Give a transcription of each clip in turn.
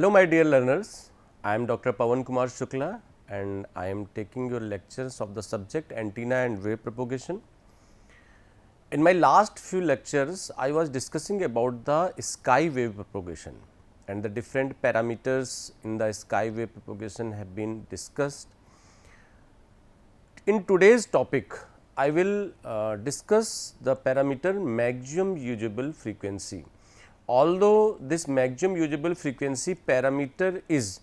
Hello my dear learners, I am Dr. Pawan Kumar Shukla and I am taking your lectures of the subject antenna and wave propagation. In my last few lectures, I was discussing about the sky wave propagation and the different parameters in the sky wave propagation have been discussed. In today's topic, I will discuss the parameter maximum usable frequency. Although this maximum usable frequency parameter is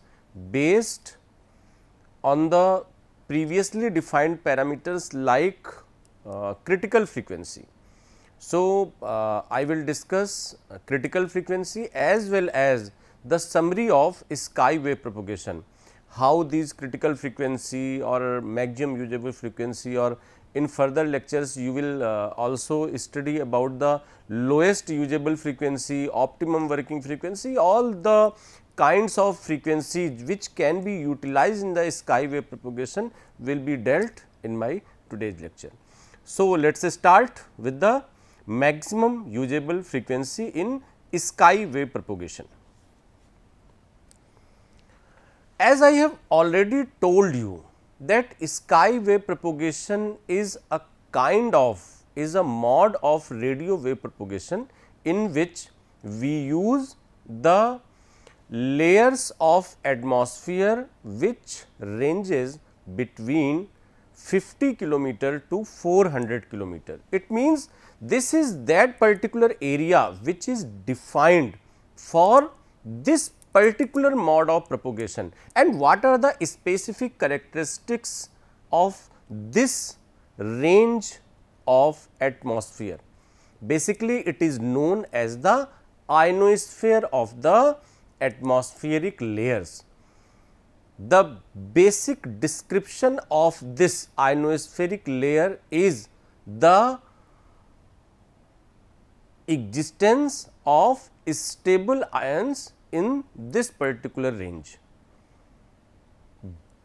based on the previously defined parameters like critical frequency. So, I will discuss critical frequency as well as the summary of sky wave propagation, how these critical frequency or maximum usable frequency, or in further lectures you will also study about the lowest usable frequency, optimum working frequency, all the kinds of frequencies which can be utilized in the sky wave propagation will be dealt in my today's lecture. So, let us start with the maximum usable frequency in sky wave propagation. As I have already told you that sky wave propagation is a mode of radio wave propagation in which we use the layers of atmosphere which ranges between 50 kilometer to 400 kilometer. It means this is that particular area which is defined for this particular mode of propagation, and what are the specific characteristics of this range of atmosphere. Basically, it is known as the ionosphere of the atmospheric layers. The basic description of this ionospheric layer is the existence of stable ions in this particular range.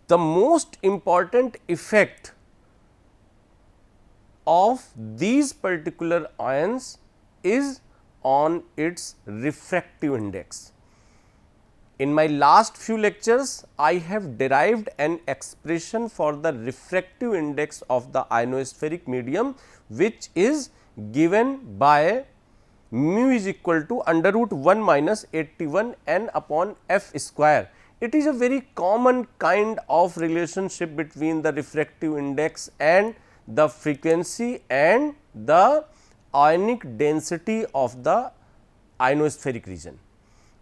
The most important effect of these particular ions is on its refractive index. In my last few lectures, I have derived an expression for the refractive index of the ionospheric medium, which is given by mu is equal to under root 1 minus 81 n upon f square. It is a very common kind of relationship between the refractive index and the frequency and the ionic density of the ionospheric region.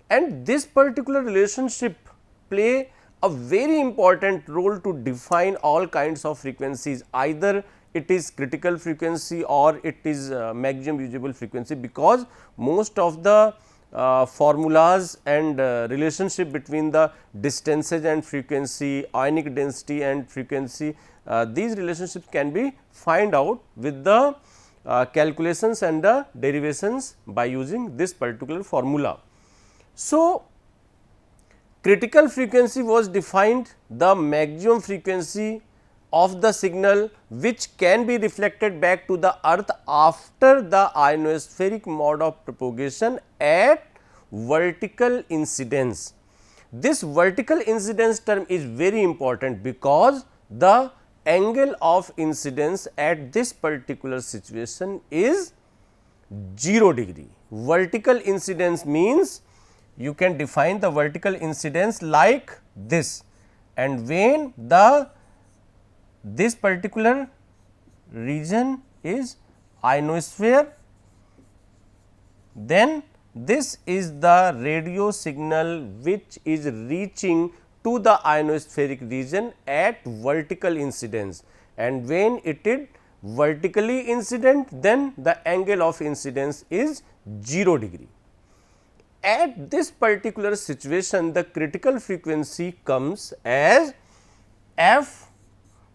And this particular relationship play a very important role to define all kinds of frequencies, either it is critical frequency or it is maximum usable frequency, because most of the formulas and relationship between the distances and frequency, ionic density and frequency, these relationships can be find out with the calculations and the derivations by using this particular formula. So, critical frequency was defined the maximum frequency of the signal which can be reflected back to the earth after the ionospheric mode of propagation at vertical incidence. This vertical incidence term is very important because the angle of incidence at this particular situation is 0 degree. Vertical incidence means you can define the vertical incidence like this, and when this particular region is ionosphere, then this is the radio signal which is reaching to the ionospheric region at vertical incidence, and when it is vertically incident, then the angle of incidence is 0 degree. At this particular situation, the critical frequency comes as f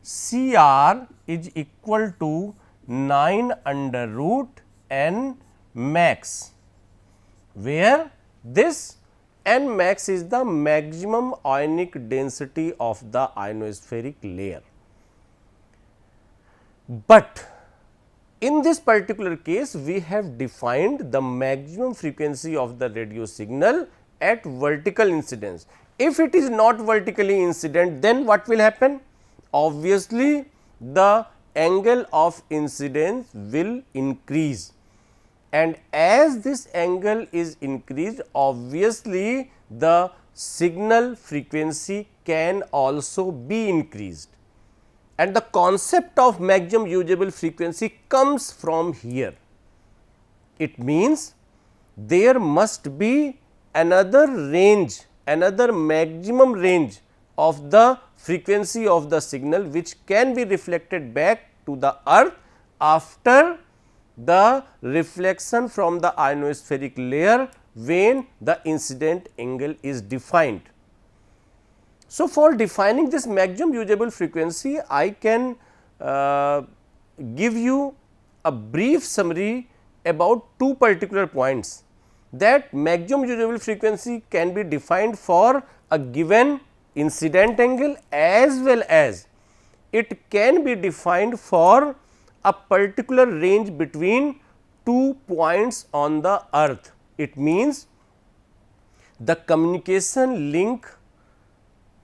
CR is equal to 9 under root n max, where this n max is the maximum ionic density of the ionospheric layer. But in this particular case, we have defined the maximum frequency of the radio signal at vertical incidence. If it is not vertically incident, then what will happen? Obviously, the angle of incidence will increase, and as this angle is increased, obviously the signal frequency can also be increased, and the concept of maximum usable frequency comes from here. It means there must be another range, another maximum range of the frequency of the signal which can be reflected back to the earth after the reflection from the ionospheric layer when the incident angle is defined. So, for defining this maximum usable frequency, I can give you a brief summary about two particular points, that maximum usable frequency can be defined for a given incident angle as well as it can be defined for a particular range between 2 points on the earth. It means the communication link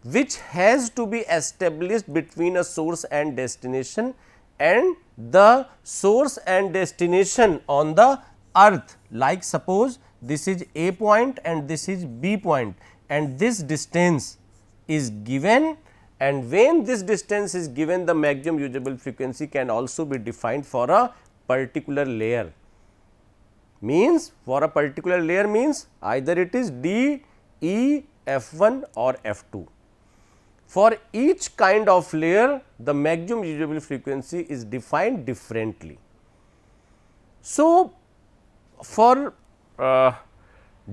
which has to be established between a source and destination, and the source and destination on the earth, like suppose this is A point and this is B point, and this distance is given, and when this distance is given, the maximum usable frequency can also be defined for a particular layer. Means for a particular layer means either it is D, E, F1 or F2. For each kind of layer, the maximum usable frequency is defined differently. So, for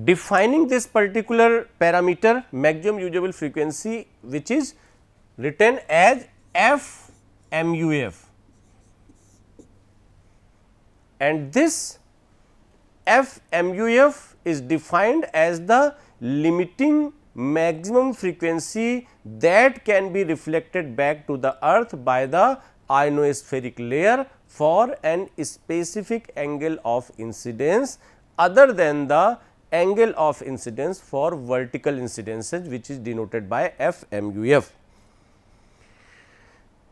defining this particular parameter maximum usable frequency, which is written as FMUF, and this FMUF is defined as the limiting maximum frequency that can be reflected back to the earth by the ionospheric layer for an specific angle of incidence other than the angle of incidence for vertical incidences, which is denoted by FMUF.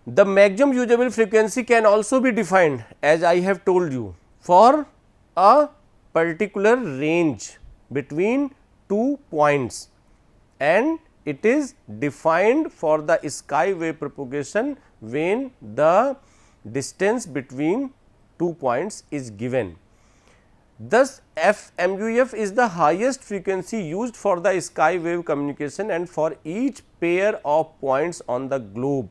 The maximum usable frequency can also be defined, as I have told you, for a particular range between 2 points, and it is defined for the sky wave propagation when the distance between 2 points is given. Thus, FMUF is the highest frequency used for the sky wave communication and for each pair of points on the globe,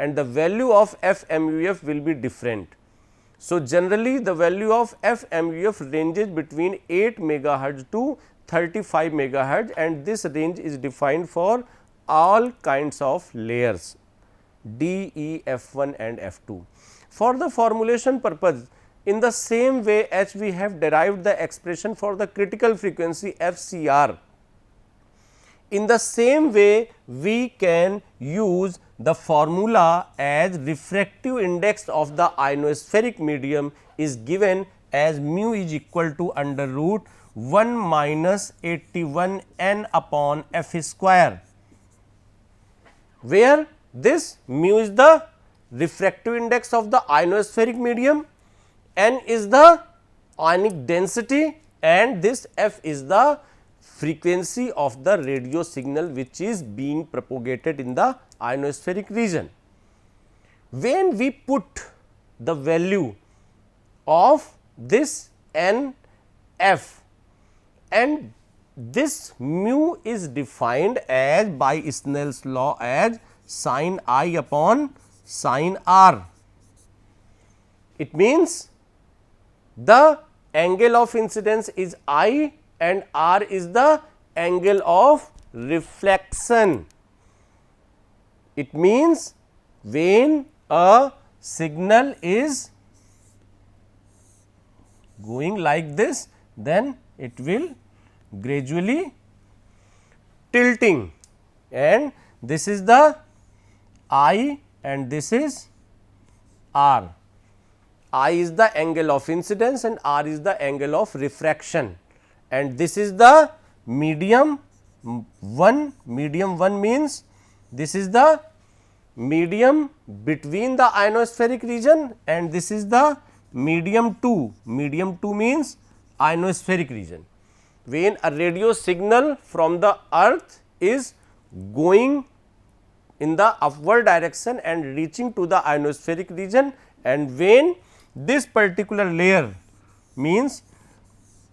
and the value of FMUF will be different. So, generally the value of FMUF ranges between 8 megahertz to 35 megahertz, and this range is defined for all kinds of layers D, E, F1 and F2. For the formulation purpose, in the same way as we have derived the expression for the critical frequency FCR, in the same way we can use the formula as refractive index of the ionospheric medium is given as mu is equal to under root 1 minus 81 n upon f square, where this mu is the refractive index of the ionospheric medium, n is the ionic density, and this f is the frequency of the radio signal which is being propagated in the ionospheric region. When we put the value of this n f, and this mu is defined as by Snell's law as sin I upon sin r. It means the angle of incidence is I and r is the angle of reflection. It means when a signal is going like this, then it will gradually tilting, and this is the I and this is r. I is the angle of incidence and r is the angle of refraction, and this is the medium 1, medium 1 means this is the medium between the ionospheric region and this is the medium 2, medium 2 means ionospheric region. When a radio signal from the earth is going in the upward direction and reaching to the ionospheric region, and when this particular layer means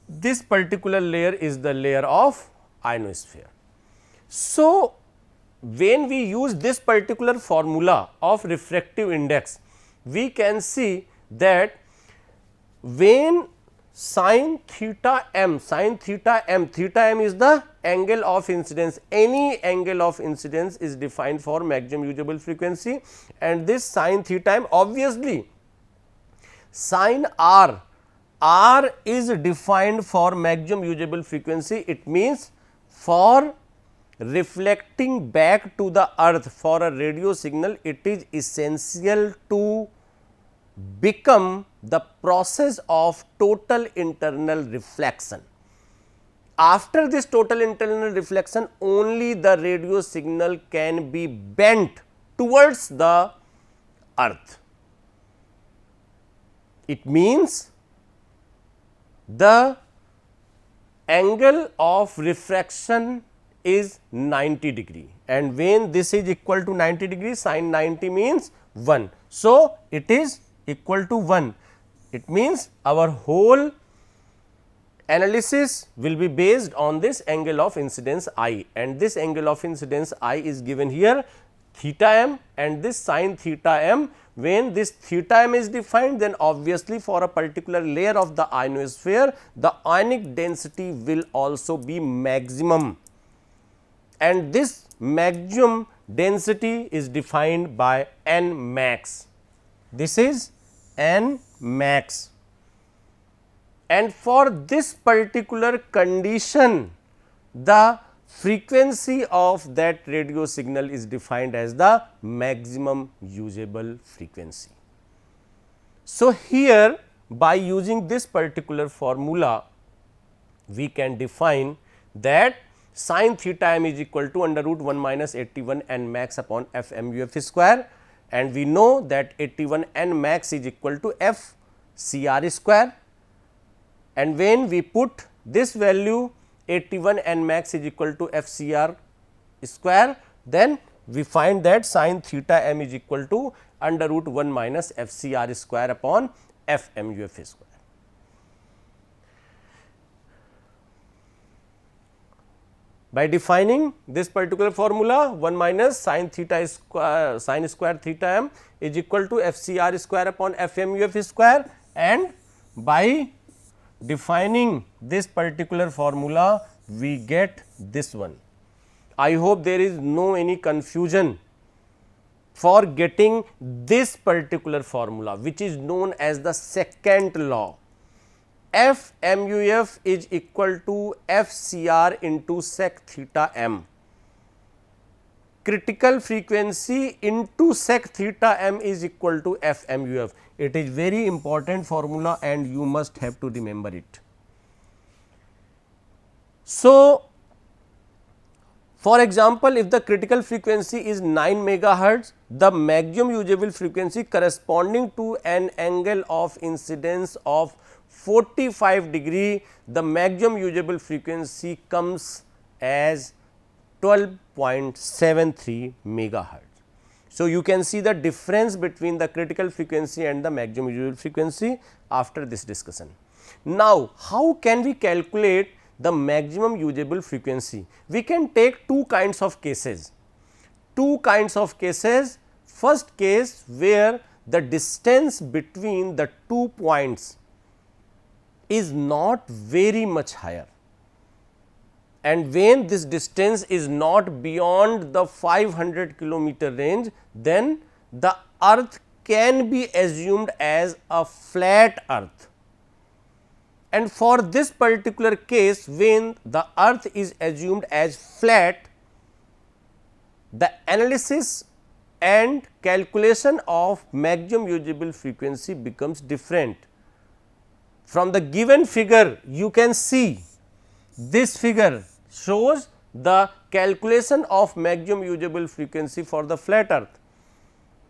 this particular layer is the layer of ionosphere. So, when we use this particular formula of refractive index, we can see that when sin theta m, theta m is the angle of incidence, any angle of incidence is defined for maximum usable frequency, and this sin theta m, obviously sin r, r is defined for maximum usable frequency. It means for reflecting back to the earth for a radio signal, it is essential to become the process of total internal reflection. After this total internal reflection, only the radio signal can be bent towards the earth. It means the angle of refraction is 90 degree, and when this is equal to 90 degree, sin 90 means 1. So, it is equal to 1. It means our whole analysis will be based on this angle of incidence I, and this angle of incidence I is given here theta m, and this sin theta m. When this theta m is defined, then obviously for a particular layer of the ionosphere, the ionic density will also be maximum, and this maximum density is defined by n max. This is n max, and for this particular condition, the frequency of that radio signal is defined as the maximum usable frequency. So, here by using this particular formula, we can define that sin theta m is equal to under root 1 minus 81 n max upon f mu f square, and we know that 81 n max is equal to f c r square, and when we put this value 81 n max is equal to f c r square, then we find that sin theta m is equal to under root 1 minus f c r square upon f mu f square. By defining this particular formula, 1 minus sin theta square, sin square theta m is equal to f c r square upon f mu f square, and by defining this particular formula, we get this one. I hope there is no any confusion for getting this particular formula, which is known as the second law. F mu f is equal to f c r into sec theta m. Critical frequency into sec theta m is equal to f mu f. It is very important formula, and you must have to remember it. So, for example, if the critical frequency is 9 megahertz, the maximum usable frequency corresponding to an angle of incidence of 45 degree, the maximum usable frequency comes as 12.73 megahertz. So, you can see the difference between the critical frequency and the maximum usable frequency after this discussion. Now, how can we calculate the maximum usable frequency? We can take two kinds of cases. First case where the distance between the 2 points is not very much higher, and when this distance is not beyond the 500 kilometer range, then the earth can be assumed as a flat earth. And for this particular case, when the earth is assumed as flat, the analysis and calculation of maximum usable frequency becomes different. From the given figure, you can see this figure shows the calculation of maximum usable frequency for the flat earth.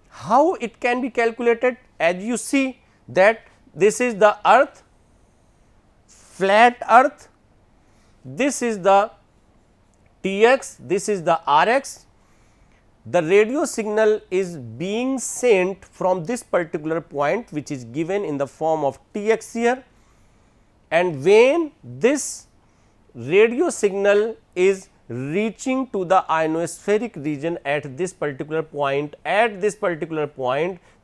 How it can be calculated? As you see that this is the earth, flat earth, this is the Tx, this is the Rx. The radio signal is being sent from this particular point, which is given in the form of Tx here, and when this radio signal is reaching to the ionospheric region at this particular point,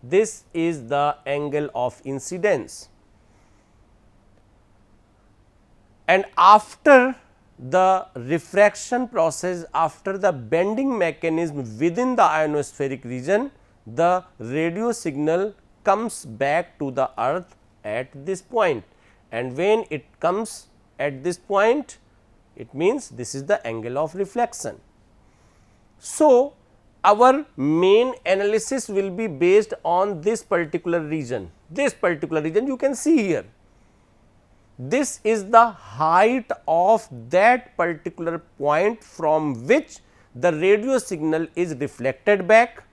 this is the angle of incidence. And after the refraction process, after the bending mechanism within the ionospheric region, the radio signal comes back to the earth at this point, and when it comes at this point, it means this is the angle of reflection. So, our main analysis will be based on this particular region, you can see here. This is the height of that particular point from which the radio signal is reflected back,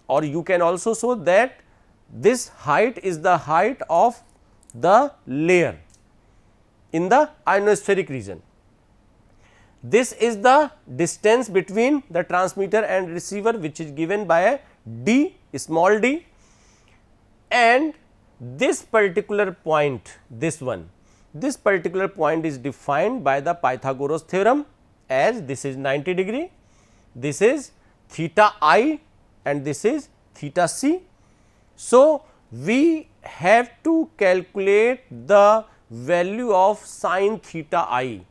or you can also show that this height is the height of the layer in the ionospheric region. This is the distance between the transmitter and receiver, which is given by a d, small d, and this particular point, this particular point is defined by the Pythagoras theorem as this is 90 degree, this is theta I and this is theta c. So, we have to calculate the value of sin theta I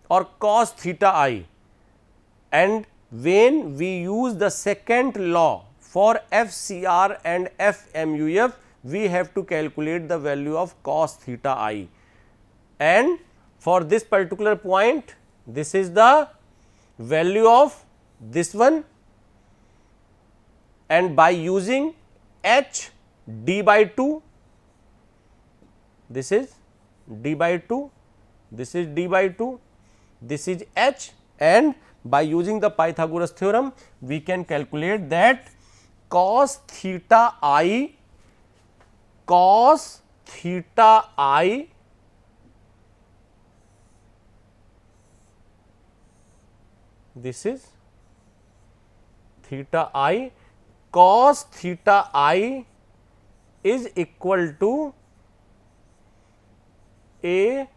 or cos theta I, and when we use the second law for FCR and FMUF, we have to calculate the value of cos theta I, and for this particular point, this is the value of this one, and by using h d by 2, this is d by 2, this is d by 2, this is h, and by using the Pythagoras theorem, we can calculate that cos theta I this is theta I, cos theta I is equal to A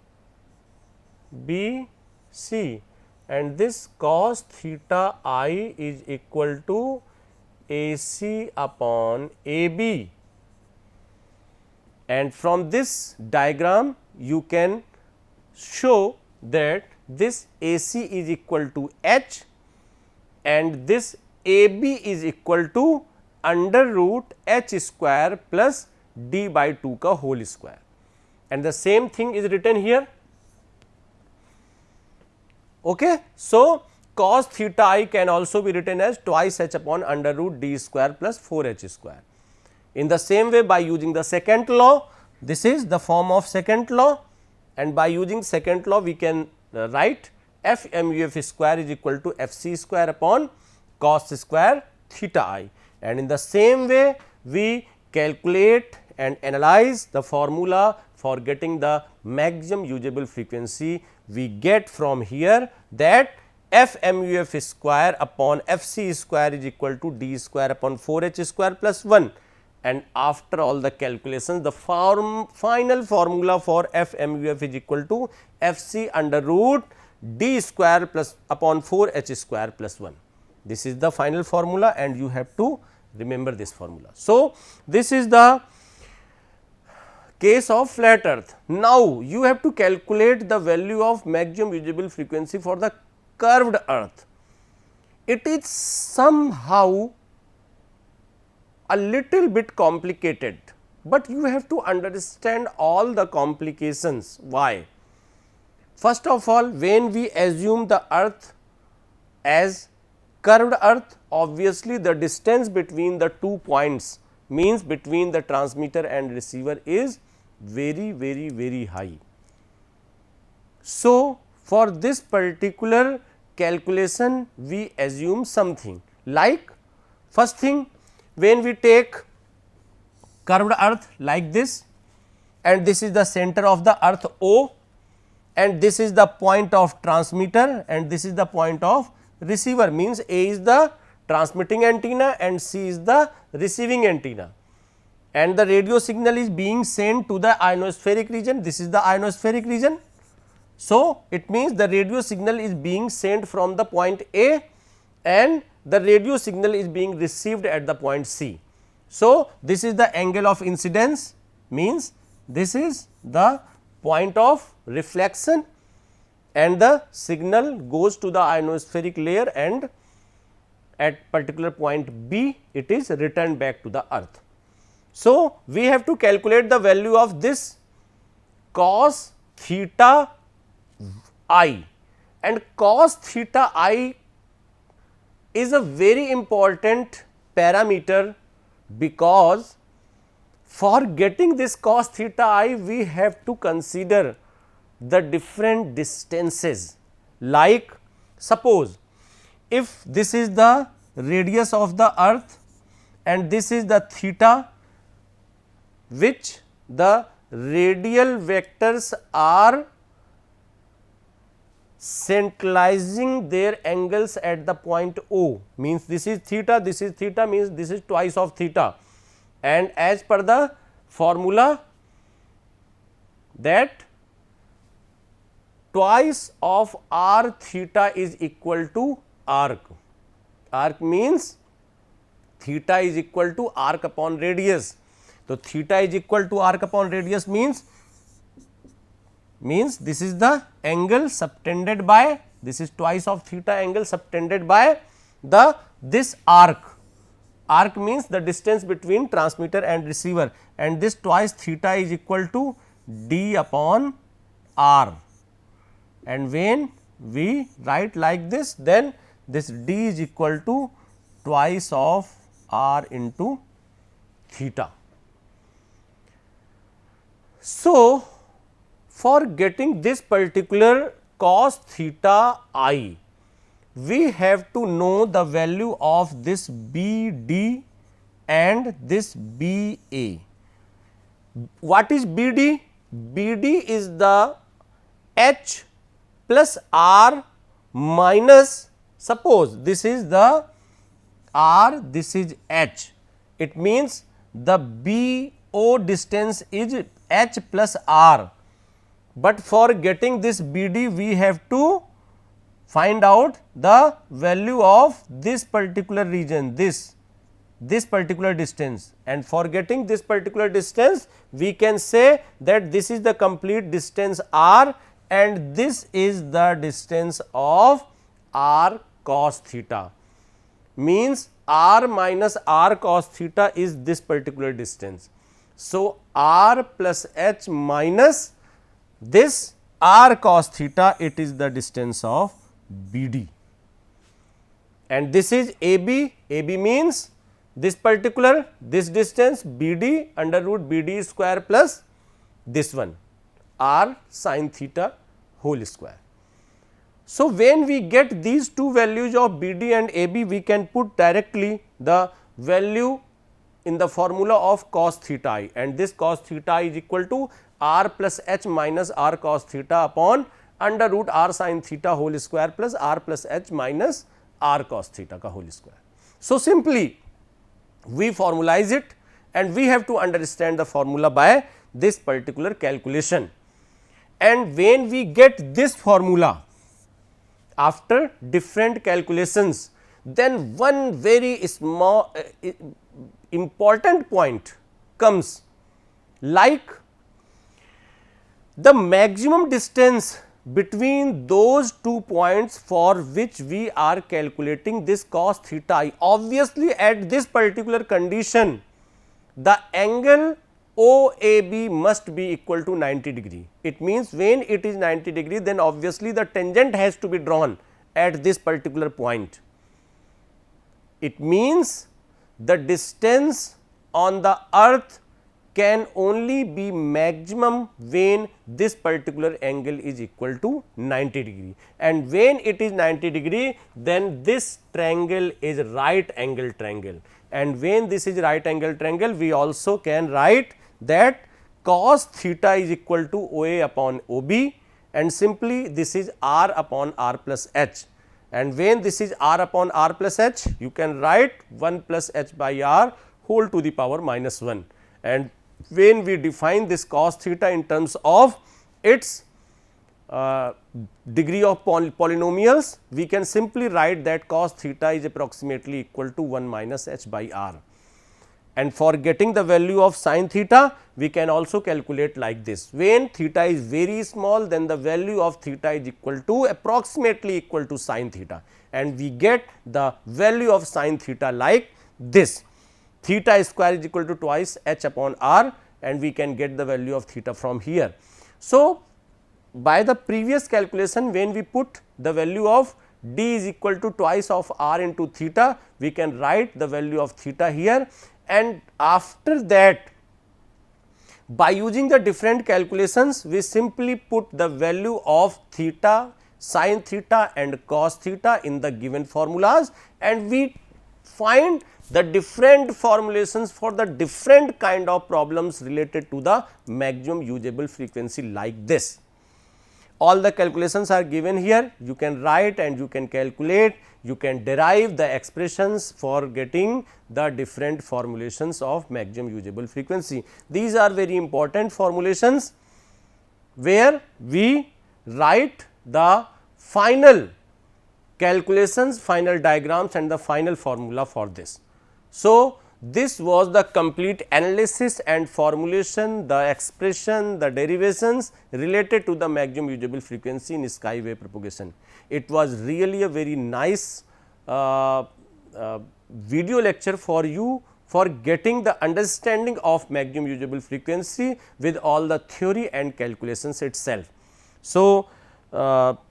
B C, and this cos theta I is equal to AC upon AB, and from this diagram you can show that this AC is equal to H and this AB is equal to under root H square plus D by 2 ka whole square, and the same thing is written here. Okay. So, cos theta I can also be written as twice h upon under root d square plus 4 h square. In the same way, by using the second law, this is the form of second law, and by using second law we can write f MUF square is equal to f c square upon cos square theta I, and in the same way we calculate and analyze the formula for getting the maximum usable frequency. We get from here that f MUF square upon f c square is equal to d square upon 4 h square plus 1, and after all the calculations the final formula for f MUF is equal to f c under root d square plus upon 4 h square plus 1. This is the final formula and you have to remember this formula. So, this is the case of flat earth. Now, you have to calculate the value of maximum usable frequency for the curved earth. It is somehow a little bit complicated, but you have to understand all the complications. Why? First of all, when we assume the earth as curved earth, obviously the distance between the 2 points means between the transmitter and receiver is very high. So, for this particular calculation we assume something like, first thing, when we take curved earth like this and this is the center of the earth O, and this is the point of transmitter and this is the point of receiver, means A is the transmitting antenna and C is the receiving antenna, and the radio signal is being sent to the ionospheric region. This is the ionospheric region. So, it means the radio signal is being sent from the point A and the radio signal is being received at the point C. So, this is the angle of incidence, means this is the point of reflection and the signal goes to the ionospheric layer, and at particular point B it is returned back to the earth. So, we have to calculate the value of this cos theta I, and cos theta I is a very important parameter, because for getting this cos theta I we have to consider the different distances. Like, suppose if this is the radius of the earth and this is the theta, which the radial vectors are centralizing their angles at the point O, means this is theta, means this is twice of theta, and as per the formula that twice of r theta is equal to arc. Arc means theta is equal to arc upon radius. So, theta is equal to arc upon radius means this is the angle subtended by, this is twice of theta angle subtended by the this arc. Arc means the distance between transmitter and receiver, and this twice theta is equal to d upon r, and when we write like this, then this d is equal to twice of r into theta. So, for getting this particular cos theta I, we have to know the value of this B D and this B A. What is B D? B D is the H plus R minus, suppose this is the R, this is H. It means the B O distance is H plus R, but for getting this B D we have to find out the value of this particular region, this particular distance, and for getting this particular distance we can say that this is the complete distance R and this is the distance of R cos theta, means R minus R cos theta is this particular distance. So, R plus H minus this R cos theta, it is the distance of B D, and this is A B. A B means this particular, this distance B D under root B D square plus this one R sin theta whole square. So, when we get these two values of B D and A B, we can put directly the value in the formula of cos theta I, and this cos theta I is equal to R plus H minus R cos theta upon under root R sin theta whole square plus R plus H minus R cos theta ka whole square. So, simply we formalize it, and we have to understand the formula by this particular calculation, and when we get this formula after different calculations, then one very small important point comes, like the maximum distance between those 2 points for which we are calculating this cos theta I. Obviously, at this particular condition the angle OAB must be equal to 90 degree. It means when it is 90 degree, then obviously the tangent has to be drawn at this particular point. It means the distance on the earth can only be maximum when this particular angle is equal to 90 degree, and when it is 90 degree, then this triangle is right angle triangle, and when this is right angle triangle, we also can write that cos theta is equal to OA upon OB, and simply this is R upon R plus H, and when this is R upon R plus H, you can write 1 plus H by R whole to the power minus 1, and when we define this cos theta in terms of its degree of polynomials, we can simply write that cos theta is approximately equal to 1 minus H by R. And for getting the value of sin theta, we can also calculate like this. When theta is very small, then the value of theta is equal to approximately equal to sin theta, and we get the value of sin theta like this. Theta square is equal to twice H upon R, and we can get the value of theta from here. So, by the previous calculation, when we put the value of d is equal to twice of R into theta, we can write the value of theta here, and after that, by using the different calculations, we simply put the value of theta, sin theta and cos theta in the given formulas, and we find the different formulations for the different kind of problems related to the maximum usable frequency like this. All the calculations are given here, you can write and you can calculate, you can derive the expressions for getting the different formulations of maximum usable frequency. These are very important formulations where we write the final calculations, final diagrams and the final formula for this. So, this was the complete analysis and formulation, the expression, the derivations related to the maximum usable frequency in skywave propagation. It was really a very nice video lecture for you for getting the understanding of maximum usable frequency with all the theory and calculations itself. So,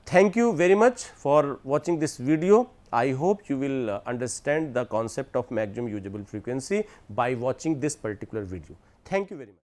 thank you very much for watching this video. I hope you will understand the concept of maximum usable frequency by watching this particular video. Thank you very much.